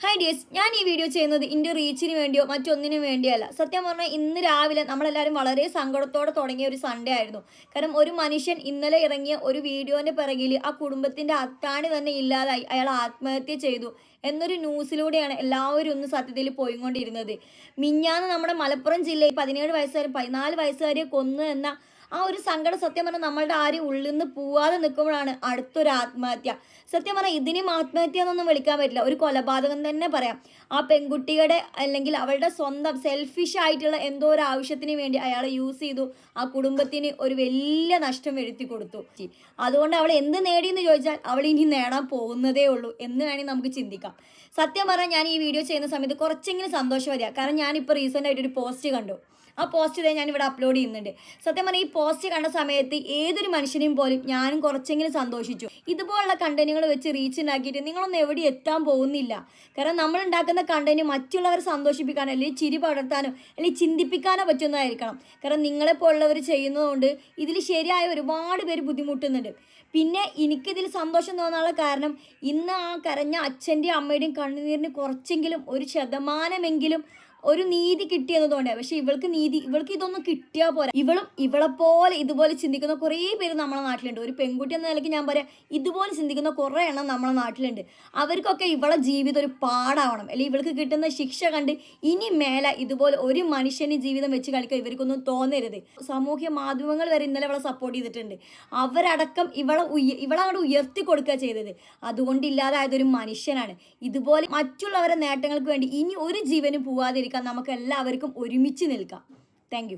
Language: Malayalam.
ഹായ് ഡിയേഴ്സ്, ഞാൻ ഈ വീഡിയോ ചെയ്യുന്നത് എൻ്റെ റീച്ചിന് വേണ്ടിയോ മറ്റൊന്നിനും വേണ്ടിയല്ല. സത്യം പറഞ്ഞാൽ ഇന്ന് രാവിലെ നമ്മളെല്ലാവരും വളരെ സങ്കടത്തോടെ തുടങ്ങിയ ഒരു സൺഡേ ആയിരുന്നു. കാരണം ഒരു മനുഷ്യൻ ഇന്നലെ ഇറങ്ങിയ ഒരു വീഡിയോൻ്റെ പിറകിൽ ആ കുടുംബത്തിൻ്റെ അത്താണി തന്നെ ഇല്ലാതായി, അയാൾ ആത്മഹത്യ ചെയ്തു എന്നൊരു ന്യൂസിലൂടെയാണ് എല്ലാവരും ഒന്ന് സത്യത്തിൽ പോയിക്കൊണ്ടിരുന്നത്. മിഞ്ഞാന്ന് നമ്മുടെ മലപ്പുറം ജില്ലയിൽ 17 വയസ്സുകാരും 14 വയസ്സുകാരെ കൊന്നു എന്ന ആ ഒരു സങ്കടം സത്യം പറഞ്ഞാൽ നമ്മളുടെ ആരും ഉള്ളിൽ നിന്ന് പോവാതെ നിൽക്കുമ്പോഴാണ് അടുത്തൊരു ആത്മഹത്യ. സത്യം പറഞ്ഞാൽ ഇതിനും ആത്മഹത്യ എന്നൊന്നും വിളിക്കാൻ പറ്റില്ല, ഒരു കൊലപാതകം തന്നെ പറയാം. ആ പെൺകുട്ടിയുടെ അല്ലെങ്കിൽ അവളുടെ സ്വന്തം സെൽഫിഷ് ആയിട്ടുള്ള എന്തോ ഒരു ആവശ്യത്തിന് വേണ്ടി അയാൾ യൂസ് ചെയ്തു, ആ കുടുംബത്തിന് ഒരു വലിയ നഷ്ടം വരുത്തി കൊടുത്തു. അതുകൊണ്ട് അവൾ എന്ത് നേടിയെന്ന് ചോദിച്ചാൽ അവൾ ഇനി നേടാൻ പോകുന്നതേ ഉള്ളൂ എന്ന് വേണമെങ്കിൽ നമുക്ക് ചിന്തിക്കാം. സത്യം പറഞ്ഞാൽ ഞാൻ ഈ വീഡിയോ ചെയ്യുന്ന സമയത്ത് കുറച്ചെങ്കിലും സന്തോഷം വരിക, കാരണം ഞാനിപ്പോൾ റീസെൻ്റ് ആയിട്ട് ഒരു പോസ്റ്റ് കണ്ടു. ആ പോസ്റ്റ് ഇതേ ഞാനിവിടെ അപ്ലോഡ് ചെയ്യുന്നുണ്ട്. സത്യം പറഞ്ഞാൽ ഈ പോസ്റ്റ് കണ്ട സമയത്ത് ഏതൊരു മനുഷ്യനെയും പോലും ഞാനും കുറച്ചെങ്കിലും സന്തോഷിച്ചു. ഇതുപോലുള്ള കണ്ടന്റുകൾ വെച്ച് റീച്ച് ഉണ്ടാക്കിയിട്ട് നിങ്ങളൊന്നും എവിടെ എത്താൻ പോകുന്നില്ല. കാരണം നമ്മൾ ഉണ്ടാക്കുന്ന കണ്ടന്റ് മറ്റുള്ളവരെ സന്തോഷിപ്പിക്കാനോ അല്ലെങ്കിൽ ചിരി പടർത്താനോ അല്ലെങ്കിൽ ചിന്തിപ്പിക്കാനോ പറ്റുന്നതായിരിക്കണം. കാരണം നിങ്ങളെപ്പോലുള്ളവർ ചെയ്യുന്നതുകൊണ്ട് ഇതിൽ ശരിയായ ഒരുപാട് പേര് ബുദ്ധിമുട്ടുന്നുണ്ട്. പിന്നെ എനിക്കിതിൽ സന്തോഷം തോന്നാനുള്ള കാരണം ഇന്ന് ആ കരഞ്ഞ അച്ഛൻ്റെയും അമ്മയുടെയും കണ്ണുനീരിന് കുറച്ചെങ്കിലും ഒരു ശതമാനമെങ്കിലും ഒരു നീതി കിട്ടിയെന്നതുകൊണ്ട്. പക്ഷെ ഇവൾക്ക് ഇതൊന്നും കിട്ടിയാൽ പോരാ. ഇവളെപ്പോലെ ഇതുപോലെ ചിന്തിക്കുന്ന കുറേ പേര് നമ്മളെ നാട്ടിലുണ്ട്. ഒരു പെൺകുട്ടി എന്ന നിലയ്ക്ക് ഞാൻ പറയാം, ഇതുപോലെ ചിന്തിക്കുന്ന കുറേ എണ്ണം നമ്മളെ നാട്ടിലുണ്ട്. അവർക്കൊക്കെ ഇവളെ ജീവിതം ഒരു പാടാവണം, അല്ലെങ്കിൽ ഇവൾക്ക് കിട്ടുന്ന ശിക്ഷ കണ്ട് ഇനി മേലെ ഇതുപോലെ ഒരു മനുഷ്യന് ജീവിതം വെച്ച് കളിക്കാൻ ഇവർക്കൊന്നും തോന്നരുത്. സാമൂഹ്യ മാധ്യമങ്ങൾ വരെ ഇന്നലെ ഇവളെ സപ്പോർട്ട് ചെയ്തിട്ടുണ്ട്. അവരടക്കം ഇവളെ അങ്ങോട്ട് ഉയർത്തി കൊടുക്കുക ചെയ്തത്. അതുകൊണ്ട് ഇല്ലാതായതൊരു മനുഷ്യനാണ്. ഇതുപോലെ മറ്റുള്ളവരുടെ നേട്ടങ്ങൾക്ക് വേണ്ടി ഇനി ഒരു ജീവനും പോവാതിരിക്കാൻ നമുക്ക് എല്ലാവർക്കും ഒരുമിച്ച് നിൽക്കാം. താങ്ക്